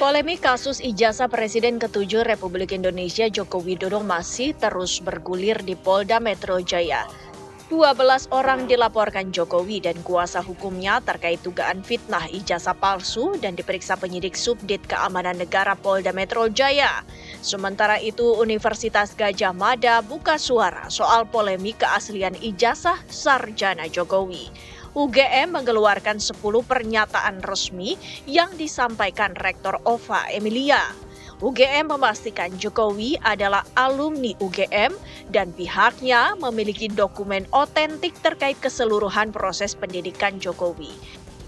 Polemik kasus ijazah Presiden ke-7 Republik Indonesia Joko Widodo masih terus bergulir di Polda Metro Jaya. 12 orang dilaporkan Jokowi dan kuasa hukumnya terkait dugaan fitnah ijazah palsu dan diperiksa penyidik Subdit Keamanan Negara Polda Metro Jaya. Sementara itu, Universitas Gadjah Mada buka suara soal polemik keaslian ijazah sarjana Jokowi. UGM mengeluarkan 10 pernyataan resmi yang disampaikan Rektor Ova Emilia. UGM memastikan Jokowi adalah alumni UGM dan pihaknya memiliki dokumen otentik terkait keseluruhan proses pendidikan Jokowi.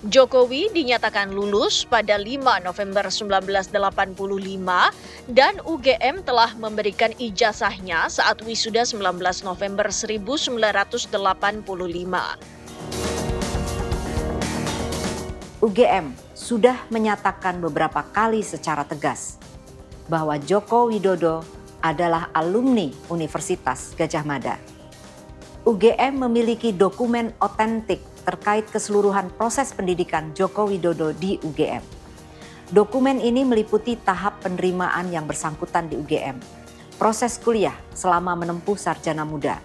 Jokowi dinyatakan lulus pada 5 November 1985 dan UGM telah memberikan ijazahnya saat wisuda 19 November 1985. UGM sudah menyatakan beberapa kali secara tegas bahwa Joko Widodo adalah alumni Universitas Gadjah Mada. UGM memiliki dokumen otentik terkait keseluruhan proses pendidikan Joko Widodo di UGM. Dokumen ini meliputi tahap penerimaan yang bersangkutan di UGM, proses kuliah selama menempuh sarjana muda,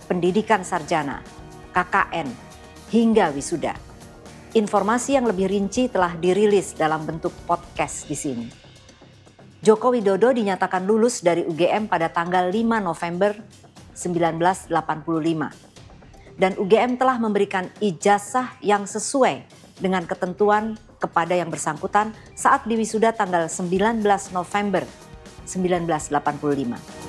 pendidikan sarjana, KKN, hingga wisuda. Informasi yang lebih rinci telah dirilis dalam bentuk podcast di sini. Joko Widodo dinyatakan lulus dari UGM pada tanggal 5 November 1985. Dan UGM telah memberikan ijazah yang sesuai dengan ketentuan kepada yang bersangkutan saat diwisuda tanggal 19 November 1985.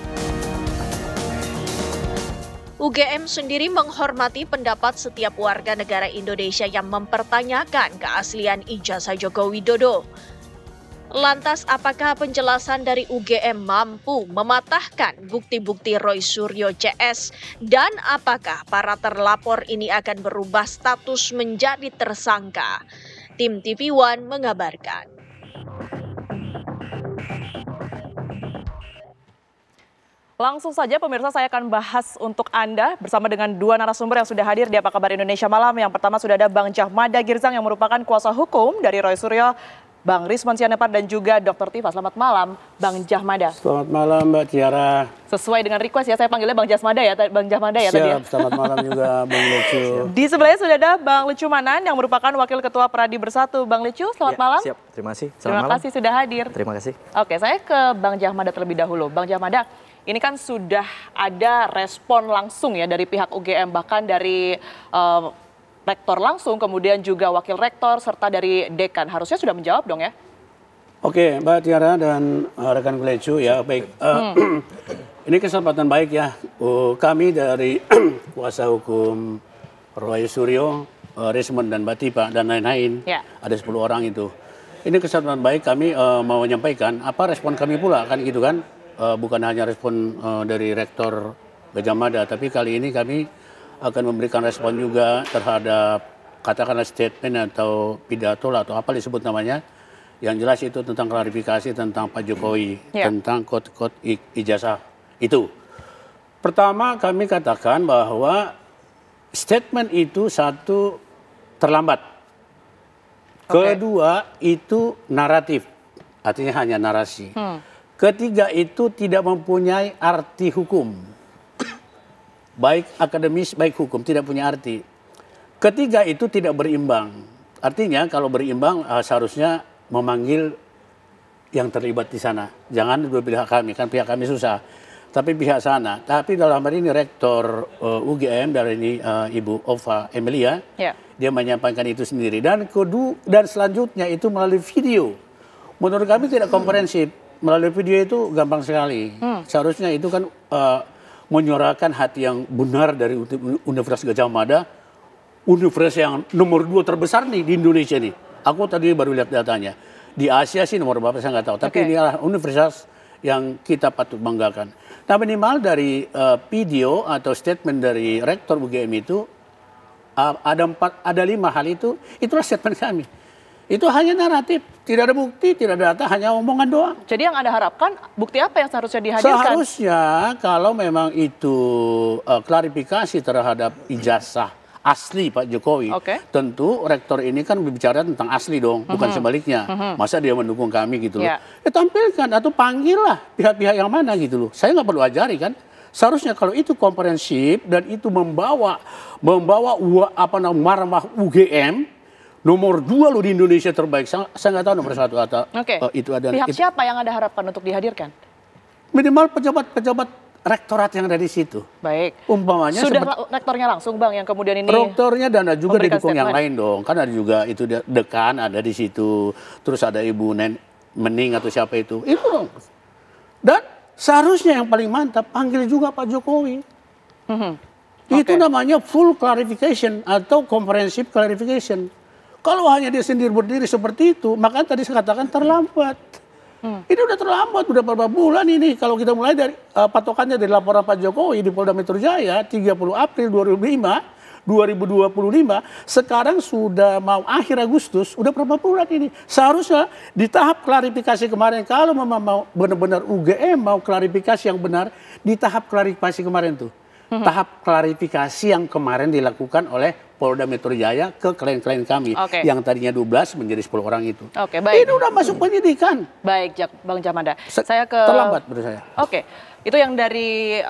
UGM sendiri menghormati pendapat setiap warga negara Indonesia yang mempertanyakan keaslian ijazah Joko Widodo. Lantas, apakah penjelasan dari UGM mampu mematahkan bukti-bukti Roy Suryo CS? Dan apakah para terlapor ini akan berubah status menjadi tersangka? Tim TV One mengabarkan. Langsung saja pemirsa, saya akan bahas untuk Anda bersama dengan dua narasumber yang sudah hadir di Apa Kabar Indonesia Malam. Yang pertama sudah ada Bang Jahmada Girzang yang merupakan kuasa hukum dari Roy Suryo, Bang Rismon Sianipar dan juga Dr. Tifa. Selamat malam, Bang Jahmada. Selamat malam, Mbak Tiara. Sesuai dengan request ya, saya panggilnya Bang Jahmada ya, Bang Jahmada ya tadi ya. Selamat malam juga, Bang Lecu. Di sebelahnya sudah ada Bang Lecu Manan yang merupakan Wakil Ketua Pradi Bersatu. Bang Lecu, selamat malam. Siap, terima kasih. Terima kasih sudah hadir. Terima kasih. Oke, saya ke Bang Jahmada terlebih dahulu. Bang Jahmada, ini kan sudah ada respon langsung ya dari pihak UGM, bahkan dari rektor langsung, kemudian juga wakil rektor, serta dari dekan. Harusnya sudah menjawab dong ya? Oke, Mbak Tiara dan rekan Lecu ya, baik. Ini kesempatan baik ya. Kami dari kuasa hukum Roy Suryo, Rismon dan Mbak Tifa dan lain-lain, ada 10 orang itu. Ini kesempatan baik kami mau menyampaikan apa respon kami pula kan gitu kan. Bukan hanya respon dari Rektor Gadjah Mada, tapi kali ini kami akan memberikan respon juga terhadap katakanlah statement atau pidato atau apa disebut namanya. Yang jelas itu tentang klarifikasi tentang Pak Jokowi, tentang kode-kode ijazah itu. Pertama kami katakan bahwa statement itu satu terlambat. Kedua itu naratif, artinya hanya narasi. Ketiga itu tidak mempunyai arti hukum. Baik akademis, baik hukum, tidak punya arti. Ketiga itu tidak berimbang. Artinya kalau berimbang seharusnya memanggil yang terlibat di sana. Jangan dua pihak kami, kan pihak kami susah. Tapi pihak sana. Tapi dalam hal ini Rektor UGM dari ini Ibu Ova Emilia, dia menyampaikan itu sendiri. Dan selanjutnya itu melalui video. Menurut kami tidak komprehensif. Melalui video itu gampang sekali. Seharusnya itu kan menyuarakan hati yang benar dari Universitas Gadjah Mada, universitas yang nomor 2 terbesar nih di Indonesia nih. Aku tadi baru lihat datanya. Di Asia sih nomor berapa saya nggak tahu. Tapi ini adalah universitas yang kita patut banggakan. Nah minimal dari video atau statement dari Rektor UGM itu ada 5 hal itu. Itulah statement kami. Itu hanya naratif, tidak ada bukti, tidak ada data, hanya omongan doang. Jadi yang Anda harapkan bukti apa yang seharusnya dihadirkan? Seharusnya kalau memang itu klarifikasi terhadap ijazah asli Pak Jokowi. Tentu rektor ini kan berbicara tentang asli dong, bukan sebaliknya. Masa dia mendukung kami gitu loh. Ya tampilkan atau panggillah pihak-pihak yang mana gitu loh. Saya nggak perlu ajari kan. Seharusnya kalau itu komprehensif dan itu membawa marwah UGM nomor 2 loh di Indonesia terbaik. Saya nggak tahu nomor 1 atau itu ada. Pihak siapa yang Anda harapkan untuk dihadirkan? Minimal pejabat-pejabat rektorat yang ada di situ. Baik. Umpamanya sudah rektornya langsung Bang yang kemudian ini. Rektornya dan ada juga didukung yang lain dong. Kan ada juga itu dekan ada di situ. Terus ada Ibu Mening atau siapa itu. Itu dong. Dan seharusnya yang paling mantap panggil juga Pak Jokowi. Itu namanya full clarification atau comprehensive clarification. Kalau hanya dia sendiri berdiri seperti itu, maka tadi saya katakan terlambat. Ini udah terlambat, udah beberapa bulan ini. Kalau kita mulai dari patokannya dari laporan Pak Jokowi di Polda Metro Jaya 30 April 2025, sekarang sudah mau akhir Agustus, udah berapa bulan ini. Seharusnya di tahap klarifikasi kemarin, kalau mau benar-benar UGM mau klarifikasi yang benar, di tahap klarifikasi kemarin tuh. Tahap klarifikasi yang kemarin dilakukan oleh Polda Metro Jaya ke klien-klien kami. Yang tadinya 12 menjadi 10 orang itu. Baik. Ini udah masuk penyidikan. Baik, Bang Jamada. Saya ke... Terlambat menurut saya. Itu yang dari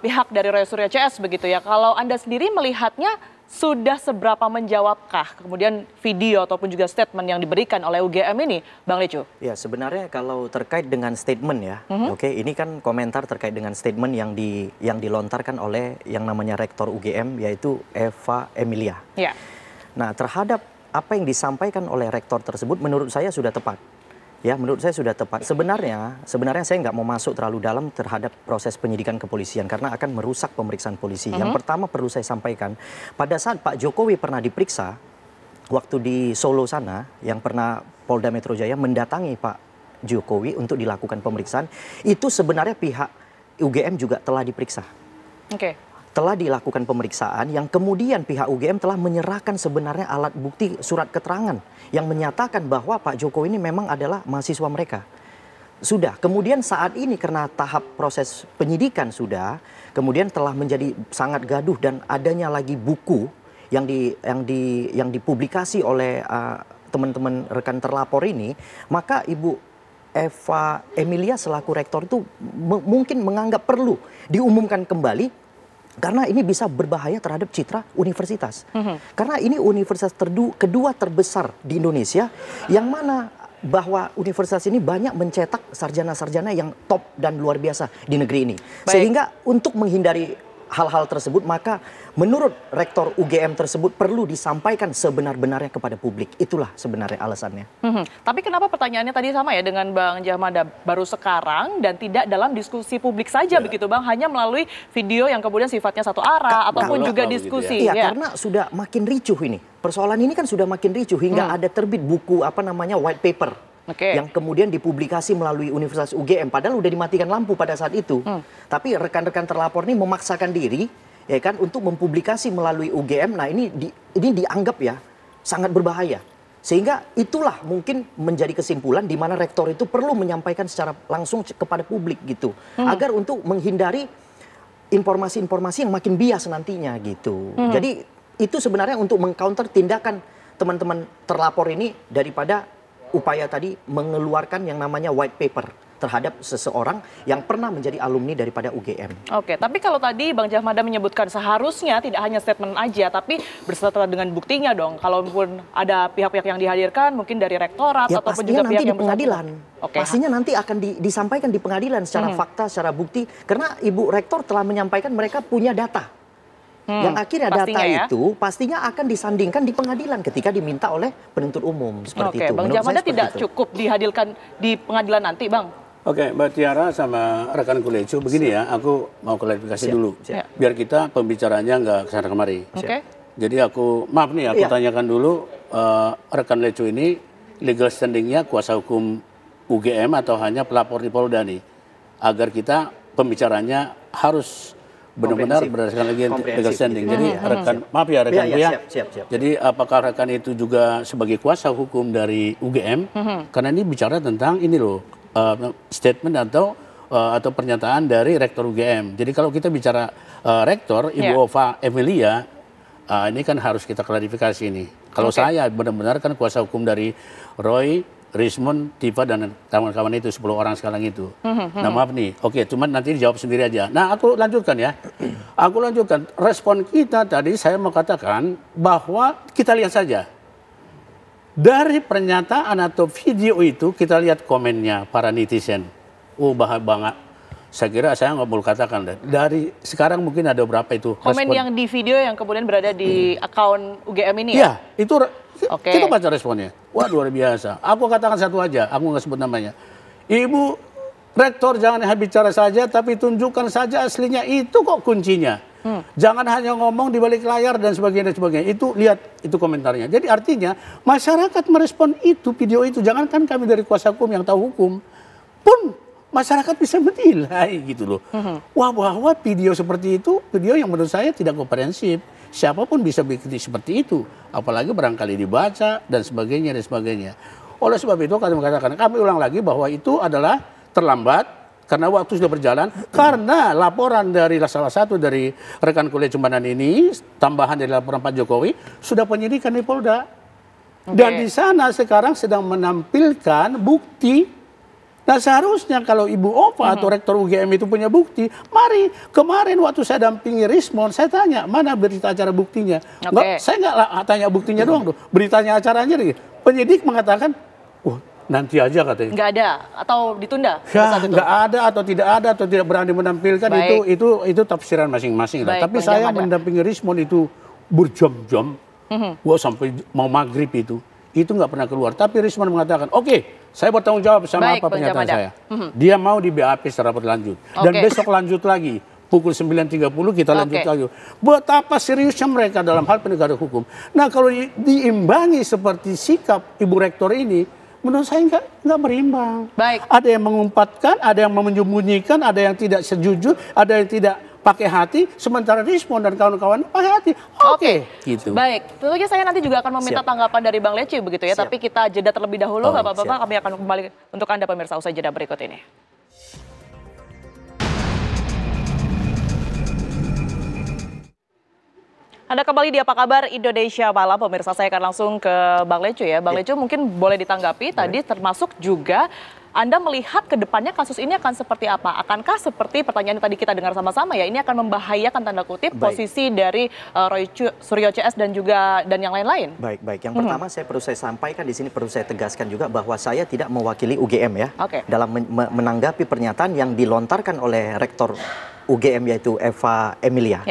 pihak dari Roy Suryo CS begitu ya. Kalau Anda sendiri melihatnya sudah seberapa menjawabkah kemudian video ataupun juga statement yang diberikan oleh UGM ini, Bang Lecu? Ya, sebenarnya kalau terkait dengan statement ya, ini kan komentar terkait dengan statement yang dilontarkan oleh yang namanya Rektor UGM, yaitu Eva Emilia. Nah, terhadap apa yang disampaikan oleh Rektor tersebut, menurut saya sudah tepat. Ya, menurut saya sudah tepat. Sebenarnya saya nggak mau masuk terlalu dalam terhadap proses penyidikan kepolisian karena akan merusak pemeriksaan polisi. Yang pertama perlu saya sampaikan, pada saat Pak Jokowi pernah diperiksa, waktu di Solo sana, yang pernah Polda Metro Jaya mendatangi Pak Jokowi untuk dilakukan pemeriksaan, itu sebenarnya pihak UGM juga telah diperiksa. Telah dilakukan pemeriksaan yang kemudian pihak UGM telah menyerahkan sebenarnya alat bukti surat keterangan yang menyatakan bahwa Pak Jokowi ini memang adalah mahasiswa mereka. Sudah, kemudian saat ini karena tahap proses penyidikan sudah, kemudian telah menjadi sangat gaduh dan adanya lagi buku yang dipublikasi oleh teman-teman rekan terlapor ini, maka Ibu Eva Emilia selaku rektor itu mungkin menganggap perlu diumumkan kembali. Karena ini bisa berbahaya terhadap citra universitas. Karena ini universitas kedua terbesar di Indonesia, yang mana bahwa universitas ini banyak mencetak sarjana-sarjana yang top dan luar biasa di negeri ini. Sehingga untuk menghindari hal-hal tersebut, maka menurut Rektor UGM tersebut perlu disampaikan sebenar-benarnya kepada publik. Itulah sebenarnya alasannya. Tapi kenapa pertanyaannya tadi sama ya dengan Bang Jamada, baru sekarang dan tidak dalam diskusi publik saja begitu Bang, hanya melalui video yang kemudian sifatnya satu arah ataupun juga diskusi. Iya, karena sudah makin ricuh ini. Persoalan ini kan sudah makin ricuh hingga ada terbit buku white paper. Yang kemudian dipublikasi melalui Universitas UGM, padahal udah dimatikan lampu pada saat itu. Tapi rekan-rekan terlapor ini memaksakan diri, ya kan, untuk mempublikasi melalui UGM. Nah, ini dianggap ya sangat berbahaya. Sehingga itulah mungkin menjadi kesimpulan di mana rektor itu perlu menyampaikan secara langsung kepada publik gitu, agar untuk menghindari informasi-informasi yang makin bias nantinya gitu. Jadi itu sebenarnya untuk mengcounter tindakan teman-teman terlapor ini daripada upaya tadi mengeluarkan yang namanya white paper terhadap seseorang yang pernah menjadi alumni daripada UGM. Tapi kalau tadi Bang Jamada menyebutkan seharusnya tidak hanya statement aja, tapi berserta dengan buktinya dong. Kalaupun ada pihak-pihak yang dihadirkan, mungkin dari rektorat ya, ataupun juga pihak yang pengadilan. Pastinya nanti akan disampaikan di pengadilan secara fakta, secara bukti. Karena Ibu Rektor telah menyampaikan mereka punya data. Yang akhirnya data itu pastinya akan disandingkan di pengadilan ketika diminta oleh penuntut umum seperti itu. Bang Jamada tidak cukup dihadirkan di pengadilan nanti, Bang? Mbak Tiara sama rekan Lecu, begini ya, aku mau klarifikasi dulu. Biar kita pembicaranya nggak kesana kemari. Jadi aku tanyakan dulu, rekan Lecu ini legal standingnya kuasa hukum UGM atau hanya pelapor di Polda nih? Agar kita pembicaranya harus benar-benar berdasarkan legal standing. Jadi rekan Jadi apakah rekan itu juga sebagai kuasa hukum dari UGM? Karena ini bicara tentang ini loh, statement atau pernyataan dari rektor UGM. Jadi kalau kita bicara rektor Ibu Eva Emilia, Ini kan harus kita klarifikasi ini. Kalau saya benar-benar kan kuasa hukum dari Roy, Rismond, Tifa, dan kawan-kawan itu 10 orang sekarang itu. Nah maaf nih, cuman nanti dijawab sendiri aja. Nah aku lanjutkan ya. Aku lanjutkan, respon kita tadi saya mau katakan bahwa kita lihat saja. Dari pernyataan atau video itu kita lihat komennya para netizen. Bahaya banget. Saya kira saya nggak perlu katakan deh. Dari sekarang mungkin ada berapa itu komen respon. yang di video yang kemudian berada di akun UGM ini ya? Iya, itu kita baca responnya. Wah luar biasa. Aku katakan satu aja, aku nggak sebut namanya. Ibu Rektor jangan bicara saja, tapi tunjukkan saja aslinya. Itu kok kuncinya. Jangan hanya ngomong di balik layar dan sebagainya. Itu lihat itu komentarnya. Jadi artinya masyarakat merespon itu video itu. Jangankan kami dari kuasa hukum yang tahu hukum pun masyarakat bisa menilai gitu loh. Wah bahwa video seperti itu video yang menurut saya tidak komprehensif. Siapapun bisa bikin seperti itu, apalagi barangkali dibaca dan sebagainya dan sebagainya. Oleh sebab itu kami mengatakan, kami ulang lagi bahwa itu adalah terlambat karena waktu sudah berjalan. Karena laporan dari salah satu dari rekan kuliah Jumbanan ini, tambahan dari laporan Pak Jokowi, sudah penyidikan di Polda. Dan di sana sekarang sedang menampilkan bukti. Nah seharusnya kalau Ibu Ova atau Rektor UGM itu punya bukti, mari kemarin waktu saya dampingi Rismond, saya tanya mana berita acara buktinya. Saya nggak tanya buktinya doang tuh, beritanya acaranya nih. Penyidik mengatakan, nanti aja katanya. Nggak ada atau ditunda? Ya, nggak ada atau tidak berani menampilkan. Itu tafsiran masing-masing. Tapi saya mendampingi Rismond itu berjam-jam, sampai mau maghrib itu nggak pernah keluar. Tapi Rismond mengatakan, saya bertanggung jawab sama apa pernyataan saya. Dia mau di BAP secara berlanjut. Dan besok lanjut lagi. Pukul 9.30 kita lanjut lagi. Betapa seriusnya mereka dalam hal penegakan hukum. Nah kalau diimbangi seperti sikap Ibu Rektor ini, menurut saya nggak berimbang. Ada yang mengumpatkan, ada yang menyembunyikan, ada yang tidak sejujur, ada yang tidak pakai hati, sementara Rismond dan kawan-kawan pakai hati. Gitu. Baik, tentunya saya nanti juga akan meminta tanggapan dari Bang Leci begitu ya, tapi kita jeda terlebih dahulu, nggak apa-apa, kami akan kembali untuk Anda pemirsa usai jeda berikut ini. Anda kembali di Apa Kabar Indonesia Malam, pemirsa. Saya akan langsung ke Bang Lecu ya. Bang Lecu mungkin boleh ditanggapi tadi, termasuk juga Anda melihat ke depannya kasus ini akan seperti apa? Akankah seperti pertanyaan yang tadi kita dengar sama-sama ya, ini akan membahayakan tanda kutip posisi dari Roy Suryo CS dan yang lain-lain? Baik. Yang pertama perlu saya sampaikan di sini, perlu saya tegaskan juga bahwa saya tidak mewakili UGM ya. Dalam menanggapi pernyataan yang dilontarkan oleh Rektor UGM yaitu Eva Emilia.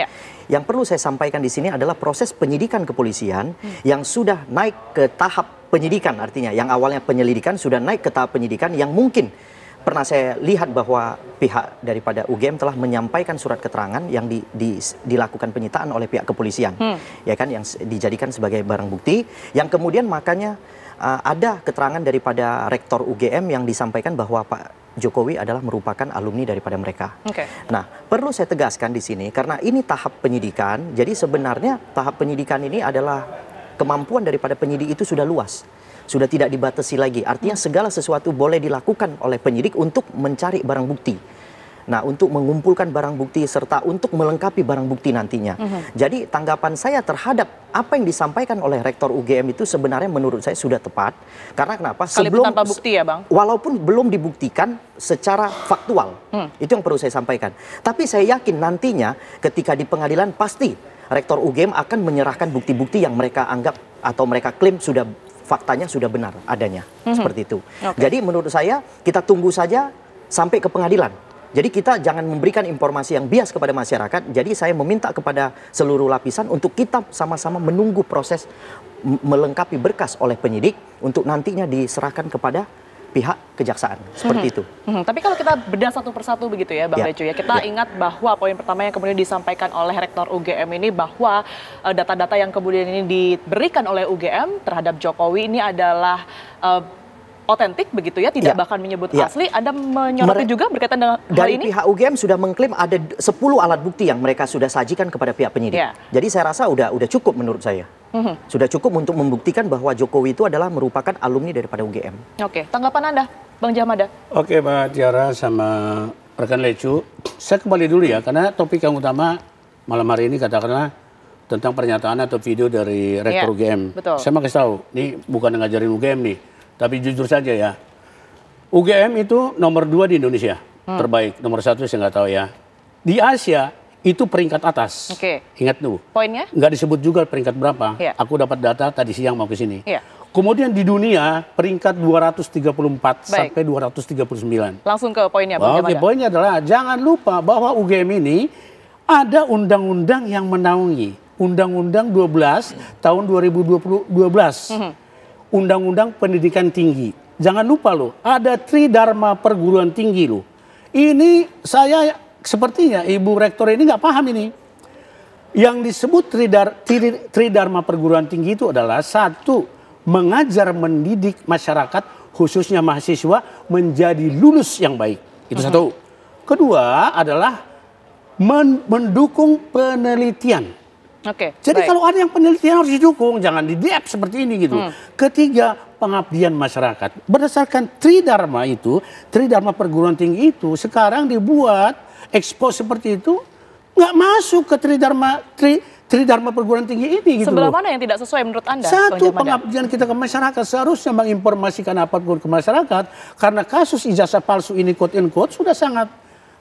Yang perlu saya sampaikan di sini adalah proses penyidikan kepolisian yang sudah naik ke tahap penyidikan, artinya yang awalnya penyelidikan sudah naik ke tahap penyidikan yang mungkin pernah saya lihat bahwa pihak daripada UGM telah menyampaikan surat keterangan yang dilakukan penyitaan oleh pihak kepolisian, ya kan, yang dijadikan sebagai barang bukti, yang kemudian makanya ada keterangan daripada Rektor UGM yang disampaikan bahwa Pak Jokowi adalah merupakan alumni daripada mereka. Nah, perlu saya tegaskan di sini karena ini tahap penyidikan. Jadi sebenarnya tahap penyidikan ini adalah kemampuan daripada penyidik itu sudah luas, sudah tidak dibatasi lagi. Artinya segala sesuatu boleh dilakukan oleh penyidik untuk mencari barang bukti. Nah, untuk mengumpulkan barang bukti serta untuk melengkapi barang bukti nantinya. Jadi tanggapan saya terhadap apa yang disampaikan oleh Rektor UGM itu sebenarnya menurut saya sudah tepat. Karena kenapa? Sekalipun tanpa bukti ya Bang? Walaupun belum dibuktikan secara faktual. Itu yang perlu saya sampaikan. Tapi saya yakin nantinya ketika di pengadilan pasti Rektor UGM akan menyerahkan bukti-bukti yang mereka anggap atau mereka klaim sudah faktanya sudah benar adanya. Seperti itu. Jadi menurut saya kita tunggu saja sampai ke pengadilan. Jadi kita jangan memberikan informasi yang bias kepada masyarakat. Jadi saya meminta kepada seluruh lapisan untuk kita sama-sama menunggu proses melengkapi berkas oleh penyidik untuk nantinya diserahkan kepada pihak kejaksaan. Seperti itu. Tapi kalau kita bedah satu persatu begitu ya Bang Lecu ya, kita ingat bahwa poin pertama yang kemudian disampaikan oleh Rektor UGM ini bahwa data-data yang kemudian ini diberikan oleh UGM terhadap Jokowi ini adalah otentik begitu ya, tidak bahkan menyebut asli. Anda menyoroti juga berkaitan dengan hal ini? Dari pihak UGM sudah mengklaim ada 10 alat bukti yang mereka sudah sajikan kepada pihak penyidik. Jadi saya rasa udah cukup menurut saya. Sudah cukup untuk membuktikan bahwa Jokowi itu adalah merupakan alumni daripada UGM. Tanggapan Anda, Bang Jahmada? Mbak Tiara sama rekan Lecu, saya kembali dulu ya, karena topik yang utama malam hari ini katakanlah tentang pernyataan atau video dari Rektor UGM. Betul. Saya mau kasih tahu, ini bukan ngajarin UGM nih, tapi jujur saja ya. UGM itu nomor 2 di Indonesia, terbaik. Nomor 1 saya nggak tahu ya. Di Asia itu peringkat atas. Ingat tuh. Poinnya? Nggak disebut juga peringkat berapa. Aku dapat data tadi siang mau ke sini. Kemudian di dunia peringkat 234 sampai 239. Langsung ke poinnya, Bang Jamada. Oke, poinnya adalah jangan lupa bahwa UGM ini ada undang-undang yang menaungi. Undang-Undang 12 tahun 2012. Undang-Undang Pendidikan Tinggi. Jangan lupa loh, ada Tridharma Perguruan Tinggi loh. Ini saya sepertinya Ibu Rektor ini nggak paham ini. Yang disebut Tridharma Perguruan Tinggi itu adalah satu, mengajar mendidik masyarakat khususnya mahasiswa menjadi lulus yang baik. Itu satu. Kedua adalah mendukung penelitian. Jadi kalau ada yang penelitian harus didukung, jangan di-diap seperti ini gitu. Ketiga, pengabdian masyarakat. Berdasarkan Tridharma itu, Tridharma Perguruan Tinggi itu sekarang dibuat expose seperti itu, nggak masuk ke Tridharma Perguruan Tinggi ini gitu. Sebelah mana yang tidak sesuai menurut Anda? Satu, pengabdian kita ke masyarakat seharusnya menginformasikan apapun ke masyarakat, karena kasus ijazah palsu ini quote unquote sudah sangat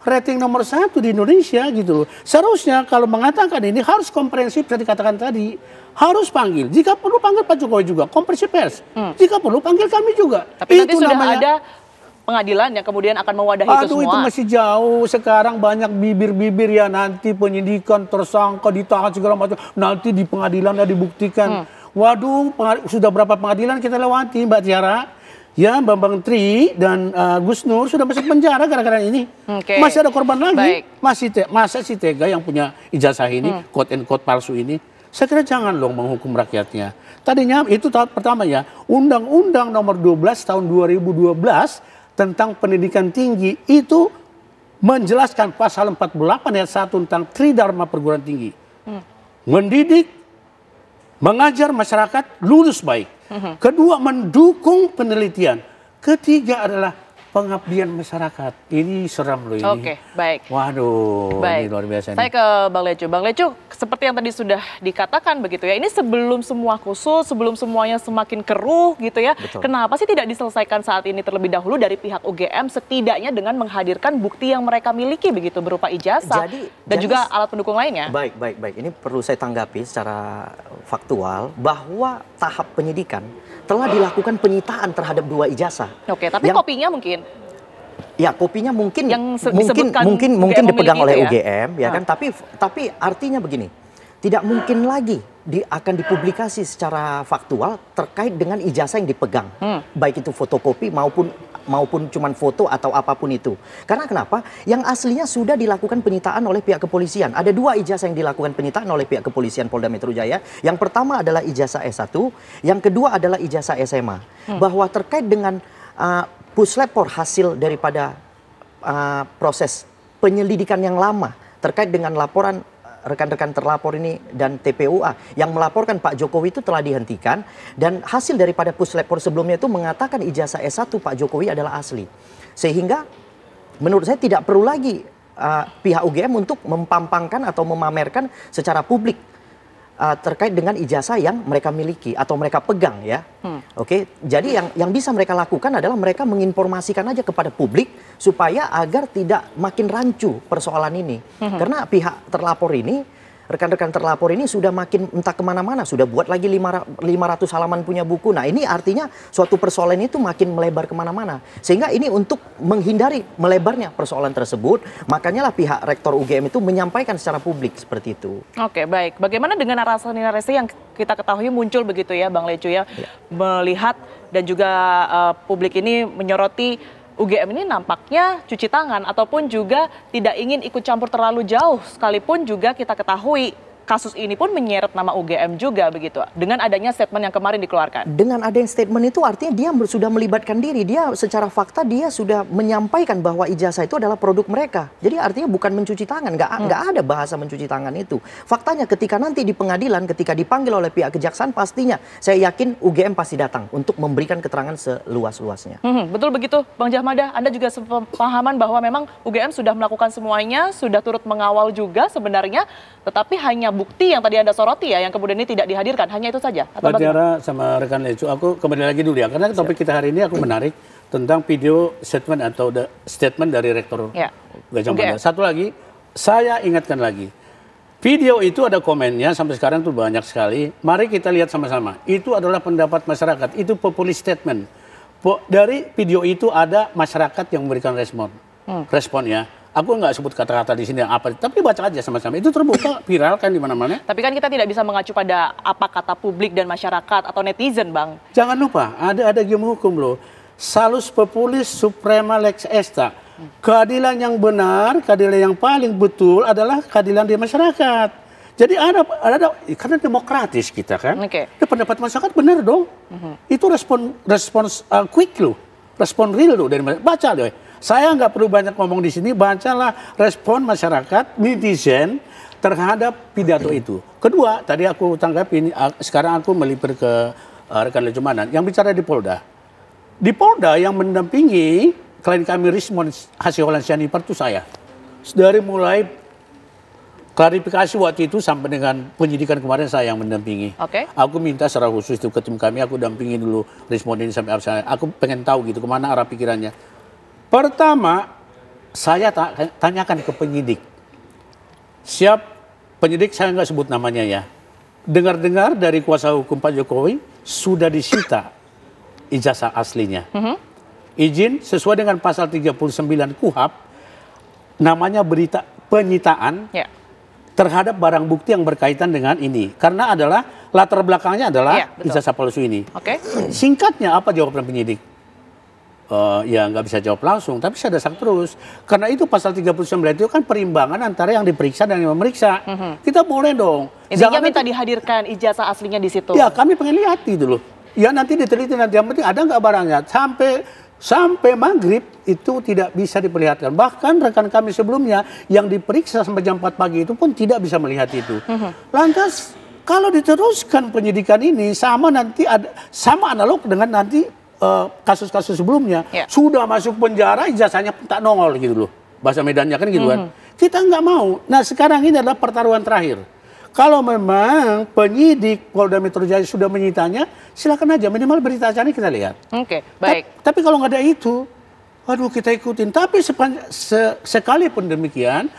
rating nomor 1 di Indonesia gitu loh. Seharusnya kalau mengatakan ini harus komprehensif, seperti dikatakan tadi, harus panggil. Jika perlu panggil Pak Jokowi juga, konferensi pers. Jika perlu panggil kami juga. Tapi nanti sudah ada pengadilan yang kemudian akan mewadahi itu semua. Itu masih jauh. Sekarang banyak bibir-bibir ya, nanti penyidikan, tersangka, ditahan segala macam. Nanti di pengadilan dibuktikan. Waduh, sudah berapa pengadilan kita lewati, Mbak Tiara? Ya, Bambang Tri dan Gus Nur sudah masuk penjara gara-gara ini. Masih ada korban lagi. Masa si Tega yang punya ijazah ini, quote and quote palsu ini. Saya kira jangan dong menghukum rakyatnya. Tadinya itu tahap pertama ya, Undang-Undang nomor 12 tahun 2012 tentang pendidikan tinggi itu menjelaskan pasal 48 ayat 1 tentang Tridharma Perguruan Tinggi. Mendidik, mengajar masyarakat lulus baik. Kedua, mendukung penelitian. Ketiga adalah pengabdian masyarakat. Ini seram loh ini. Oke, baik. Waduh, ini luar biasa. Saya ke Bang Lecu. Bang Lecu, seperti yang tadi sudah dikatakan begitu ya, ini sebelum semua kusut, sebelum semuanya semakin keruh gitu ya, kenapa sih tidak diselesaikan saat ini terlebih dahulu dari pihak UGM, setidaknya dengan menghadirkan bukti yang mereka miliki begitu, berupa ijazah dan juga alat pendukung lainnya? Baik. Ini perlu saya tanggapi secara faktual bahwa tahap penyidikan telah dilakukan penyitaan terhadap 2 ijazah. Oke, tapi kopinya mungkin? Ya, kopinya mungkin yang mungkin dipegang oleh UGM, ya kan? Tapi artinya begini, tidak mungkin lagi akan dipublikasi secara faktual terkait dengan ijazah yang dipegang, baik itu fotokopi maupun cuman foto atau apapun itu. Karena kenapa? Yang aslinya sudah dilakukan penyitaan oleh pihak kepolisian. Ada 2 ijazah yang dilakukan penyitaan oleh pihak kepolisian Polda Metro Jaya. Yang pertama adalah ijazah S1, yang kedua adalah ijazah SMA. Bahwa terkait dengan puslapor hasil daripada proses penyelidikan yang lama terkait dengan laporan rekan-rekan terlapor ini dan TPUA yang melaporkan Pak Jokowi itu telah dihentikan, dan hasil daripada puslapor sebelumnya itu mengatakan ijazah S1 Pak Jokowi adalah asli. Sehingga menurut saya tidak perlu lagi pihak UGM untuk mempampangkan atau memamerkan secara publik terkait dengan ijazah yang mereka miliki atau mereka pegang ya. Oke, jadi yang bisa mereka lakukan adalah mereka menginformasikan aja kepada publik supaya agar tidak makin rancu persoalan ini. Karena pihak terlapor ini, rekan-rekan terlapor ini sudah makin entah kemana-mana, sudah buat lagi 500 halaman punya buku. Nah, ini artinya suatu persoalan itu makin melebar kemana-mana. Sehingga ini untuk menghindari melebarnya persoalan tersebut, makanya lah pihak Rektor UGM itu menyampaikan secara publik seperti itu. Oke, baik. Bagaimana dengan narasi-narasi yang kita ketahui muncul begitu ya, Bang Lecu ya, melihat dan juga publik ini menyoroti UGM ini nampaknya cuci tangan ataupun juga tidak ingin ikut campur terlalu jauh, sekalipun juga kita ketahui kasus ini pun menyeret nama UGM juga begitu, dengan adanya statement yang kemarin dikeluarkan. Dengan adanya statement itu artinya dia sudah melibatkan diri, dia secara fakta dia sudah menyampaikan bahwa ijazah itu adalah produk mereka. Jadi artinya bukan mencuci tangan, nggak ada bahasa mencuci tangan itu. Faktanya ketika nanti di pengadilan, ketika dipanggil oleh pihak kejaksaan, pastinya saya yakin UGM pasti datang untuk memberikan keterangan seluas-luasnya. Betul begitu, Bang Jamada. Anda juga sepemahaman bahwa memang UGM sudah melakukan semuanya, sudah turut mengawal juga sebenarnya, tetapi hanya bukti yang tadi Anda soroti ya, yang kemudian ini tidak dihadirkan, hanya itu saja? Atau Mbak Tiara sama rekan Lecu, aku kembali lagi dulu ya, karena topik kita hari ini aku menarik tentang video statement atau statement dari Rektor Gajah Mada. Satu lagi, saya ingatkan lagi, video itu ada komennya sampai sekarang tuh banyak sekali. Mari kita lihat sama-sama. Itu adalah pendapat masyarakat, itu populist statement. Dari video itu ada masyarakat yang memberikan responnya. Aku nggak sebut kata-kata di sini yang apa, tapi baca aja sama-sama. Itu terbuka, viral kan di mana-mana. Tapi kan kita tidak bisa mengacu pada apa kata publik dan masyarakat atau netizen, Bang. Jangan lupa, ada game hukum loh. Salus populis suprema lex esta. Keadilan yang benar, keadilan yang paling betul adalah keadilan di masyarakat. Jadi ada karena demokratis kita kan. Pendapat masyarakat benar dong. Itu respons quick loh, respon real loh dari masyarakat. Baca deh. Saya nggak perlu banyak ngomong di sini, bacalah respon masyarakat, netizen terhadap pidato itu. Kedua, tadi aku tanggapin, sekarang aku melipir ke rekan Lecumanan yang bicara di Polda. Di Polda yang mendampingi klien kami Rismond Hasihol Sianipar itu saya. Dari mulai klarifikasi waktu itu sampai dengan penyidikan kemarin saya yang mendampingi. Aku minta secara khusus itu ke tim kami, aku dampingi dulu Rismond ini sampai aku pengen tahu gitu kemana arah pikirannya. Pertama, saya tanyakan ke penyidik. Siap, penyidik saya nggak sebut namanya ya. Dengar-dengar dari kuasa hukum Pak Jokowi, sudah disita ijazah aslinya. Izin sesuai dengan pasal 39 KUHP, namanya berita penyitaan terhadap barang bukti yang berkaitan dengan ini. Karena adalah latar belakangnya adalah ijazah palsu ini. Singkatnya apa jawaban penyidik? Ya nggak bisa jawab langsung, tapi saya desak terus. Karena itu pasal 39 itu kan perimbangan antara yang diperiksa dan yang memeriksa. Kita boleh dong. Intinya minta dihadirkan ijazah aslinya di situ. Ya kami pengen lihat gitu loh. Ya nanti diteliti nanti, yang penting ada nggak barangnya. Sampai maghrib itu tidak bisa diperlihatkan. Bahkan rekan kami sebelumnya yang diperiksa sampai jam 4 pagi itu pun tidak bisa melihat itu. Lantas kalau diteruskan penyidikan ini sama analog dengan nanti kasus-kasus sebelumnya, sudah masuk penjara ijazahnya tak nongol gitu loh, bahasa Medannya kan gitu kan. Kita nggak mau. Nah sekarang ini adalah pertaruhan terakhir. Kalau memang penyidik Polda Metro Jaya sudah menyitanya, silakan aja, minimal berita acaranya kita lihat. Baik. Tapi kalau nggak ada itu, waduh kita ikutin. Tapi sekalipun demikian,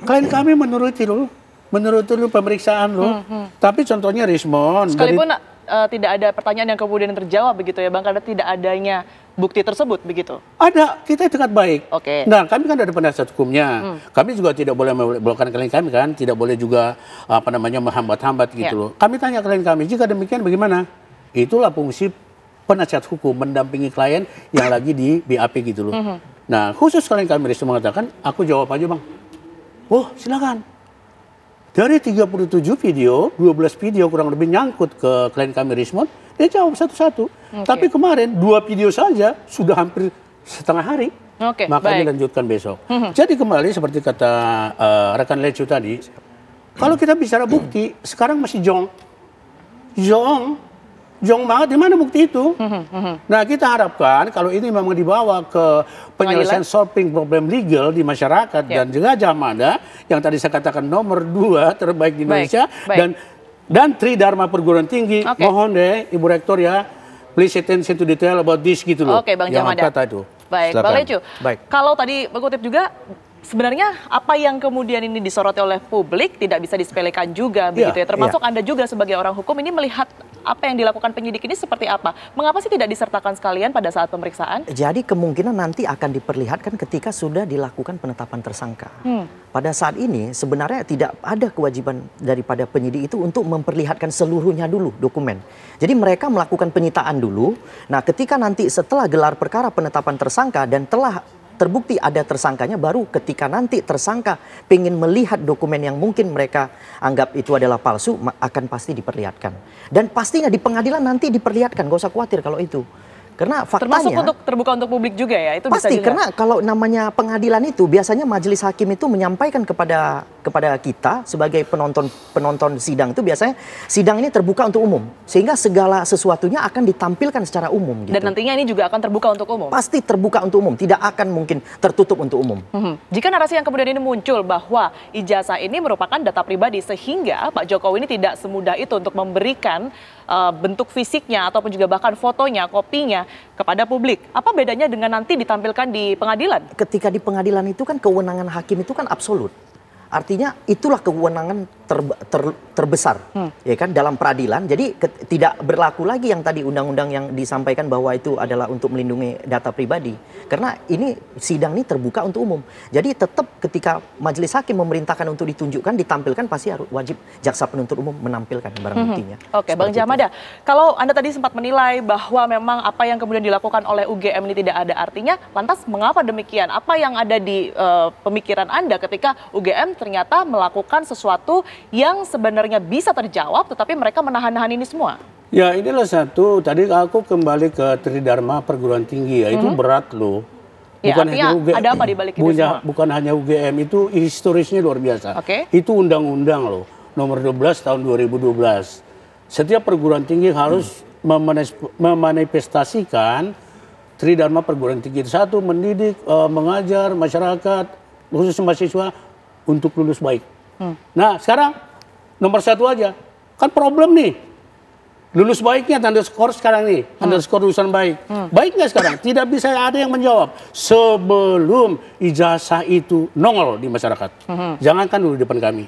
klien kami menuruti pemeriksaan loh. Tapi contohnya Rismond. Sekalipun tidak ada pertanyaan yang kemudian terjawab begitu ya Bang, karena tidak adanya bukti tersebut begitu? Ada, kita etikat baik. Nah kami kan ada penasihat hukumnya, kami juga tidak boleh memblokkan klien kami kan, tidak boleh juga menghambat-hambat gitu loh. Kami tanya klien kami, jika demikian bagaimana? Itulah fungsi penasihat hukum, mendampingi klien yang lagi di BAP gitu loh. Nah khusus klien kami Rismond mengatakan, aku jawab aja Bang. Oh silakan. Dari 37 video, 12 video kurang lebih nyangkut ke klien kami Rismond, dia jawab satu-satu. Tapi kemarin 2 video saja sudah hampir setengah hari. Maka dilanjutkan besok. Jadi kembali seperti kata rekan Lecu tadi, kalau kita bicara bukti, sekarang masih jong banget, di mana bukti itu? Nah kita harapkan kalau ini memang dibawa ke penyelesaian solving problem legal di masyarakat dan juga Gajah Mada yang tadi saya katakan nomor 2 terbaik di Indonesia dan Tridharma Perguruan Tinggi, mohon deh Ibu Rektor ya, please attention to detail about this gitu loh. Bang Jamada. Baik, Bang Lecu. Kalau tadi mengutip juga, sebenarnya apa yang kemudian ini disoroti oleh publik tidak bisa disepelekan juga begitu ya. Termasuk Anda juga sebagai orang hukum ini melihat apa yang dilakukan penyidik ini seperti apa? Mengapa sih tidak disertakan sekalian pada saat pemeriksaan? Jadi kemungkinan nanti akan diperlihatkan ketika sudah dilakukan penetapan tersangka. Pada saat ini sebenarnya tidak ada kewajiban daripada penyidik itu untuk memperlihatkan seluruhnya dulu dokumen. Jadi mereka melakukan penyitaan dulu. Nah ketika nanti setelah gelar perkara penetapan tersangka dan telah terbukti ada tersangkanya, baru ketika nanti tersangka pengen melihat dokumen yang mungkin mereka anggap itu adalah palsu, akan pasti diperlihatkan. Dan pastinya di pengadilan nanti diperlihatkan, gak usah khawatir kalau itu. Karena faktanya termasuk untuk terbuka untuk publik juga ya, itu pasti, bisa juga. karena kalau namanya pengadilan itu biasanya majelis hakim itu menyampaikan kepada kita sebagai penonton sidang itu, biasanya sidang ini terbuka untuk umum sehingga segala sesuatunya akan ditampilkan secara umum gitu. Dan nantinya ini juga akan terbuka untuk umum. Pasti terbuka untuk umum, tidak akan mungkin tertutup untuk umum. Jika narasi yang kemudian ini muncul bahwa ijazah ini merupakan data pribadi sehingga Pak Jokowi ini tidak semudah itu untuk memberikan bentuk fisiknya ataupun juga bahkan fotonya, kopinya kepada publik. Apa bedanya dengan nanti ditampilkan di pengadilan? Ketika di pengadilan itu kan kewenangan hakim itu kan absolut. Artinya itulah kewenangan terbesar, ya kan, dalam peradilan. Jadi tidak berlaku lagi yang tadi undang-undang yang disampaikan bahwa itu adalah untuk melindungi data pribadi. Karena ini sidang ini terbuka untuk umum. Jadi tetap ketika majelis hakim memerintahkan untuk ditunjukkan, ditampilkan, pasti harus wajib jaksa penuntut umum menampilkan barang buktinya. Oke, Bang Djamada, kalau Anda tadi sempat menilai bahwa memang apa yang kemudian dilakukan oleh UGM ini tidak ada artinya, lantas mengapa demikian? Apa yang ada di pemikiran Anda ketika UGM ternyata melakukan sesuatu yang sebenarnya bisa terjawab, tetapi mereka menahan-nahan ini semua? Ya, inilah satu. Tadi aku kembali ke Tridharma perguruan tinggi, ya itu berat loh. Bukan ya, hanya UGM, ada apa di balik itu semua? Bukan hanya UGM, itu historisnya luar biasa. Itu undang-undang loh, nomor 12 tahun 2012. Setiap perguruan tinggi harus memanifestasikan Tridharma perguruan tinggi. Satu, mendidik, mengajar masyarakat, khususnya mahasiswa, untuk lulus baik. Nah, sekarang nomor satu aja. Kan problem nih. Lulus baiknya underscore sekarang nih. Underscore lulusan baik. Baik nggak sekarang? Tidak bisa ada yang menjawab. Sebelum ijazah itu nongol di masyarakat. Jangankan dulu di depan kami.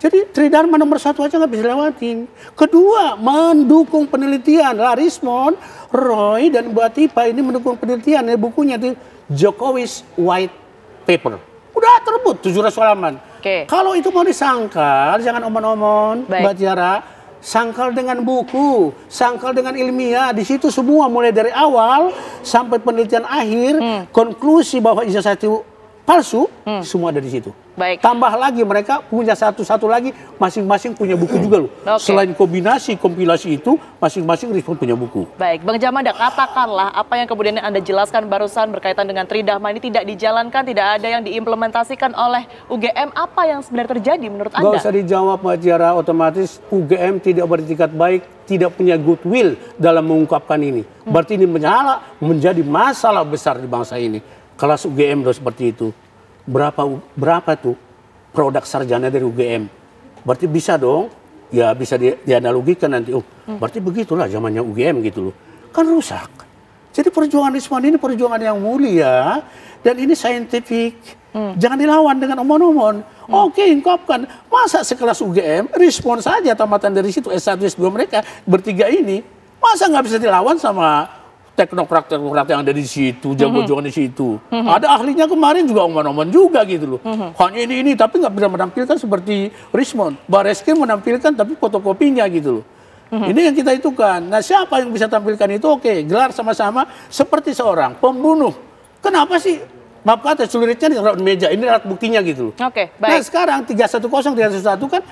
Jadi Tridharma nomor satu aja nggak bisa lewatin. Kedua, mendukung penelitian. Larismon, Roy, dan Bu Atipa ini mendukung penelitian. Bukunya itu Jokowi's White Paper. Udah terbut 700 halaman. Kalau itu mau disangkal, jangan omong-omong, Mbak Tiara. Sangkal dengan buku, sangkal dengan ilmiah. Di situ semua mulai dari awal sampai penelitian akhir, konklusi bahwa ijazah itu palsu, semua ada di situ. Tambah lagi mereka punya satu-satu lagi, masing-masing punya buku juga loh. Selain kombinasi, kompilasi itu, masing-masing Rismon punya buku. Baik, Bang Djamada, katakanlah apa yang kemudian Anda jelaskan barusan berkaitan dengan Tridharma ini tidak dijalankan, tidak ada yang diimplementasikan oleh UGM. Apa yang sebenarnya terjadi menurut Anda? Gak usah dijawab, Mbak Tiara. Otomatis UGM tidak beretikat baik, tidak punya goodwill dalam mengungkapkan ini. Berarti ini menjadi masalah besar di bangsa ini. Kelas UGM udah seperti itu. Berapa tuh produk sarjana dari UGM? Berarti bisa dong, ya bisa dianalogikan nanti. Oh, berarti begitulah zamannya UGM gitu loh. Kan rusak. Jadi perjuangan Rismon ini perjuangan yang mulia dan ini saintifik. Jangan dilawan dengan omon-omon. Oke, ungkapkan. Masa sekelas UGM, Rismon saja tamatan dari situ S1, S2 mereka bertiga ini, masa nggak bisa dilawan sama teknokrat yang ada di situ, jago-jago di situ. Ada ahlinya kemarin juga omong-omong juga gitu loh. Hanya ini, tapi nggak bisa menampilkan seperti Rismon. Bareskrim menampilkan tapi fotokopinya gitu loh. Ini yang kita hitukan. Nah, siapa yang bisa tampilkan itu? Oke, gelar sama-sama seperti seorang pembunuh. Kenapa sih? Maaf kata, celuritnya di meja, ini alat buktinya gitu loh. Baik. Nah, sekarang 310, 311 kan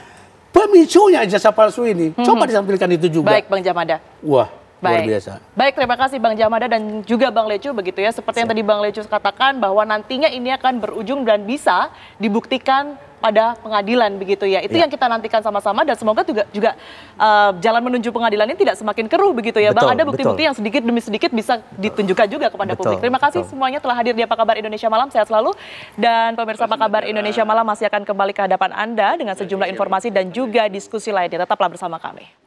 pemicunya ijazah palsu ini. Coba ditampilkan itu juga. Baik, Bang Djamada. Wah. Luar biasa. Baik, terima kasih Bang Djamada dan juga Bang Lecu begitu ya. Seperti yang tadi Bang Lecu katakan bahwa nantinya ini akan berujung dan bisa dibuktikan pada pengadilan begitu ya. Itu yang kita nantikan sama-sama dan semoga juga jalan menuju pengadilan ini tidak semakin keruh begitu ya. Bang, ada bukti-bukti yang sedikit demi sedikit bisa ditunjukkan juga kepada publik. Terima kasih semuanya telah hadir di Apa Kabar Indonesia Malam. Sehat selalu. Dan pemirsa Apa Kabar Indonesia Malam masih akan kembali ke hadapan Anda dengan sejumlah informasi dan juga diskusi lainnya. Tetaplah bersama kami.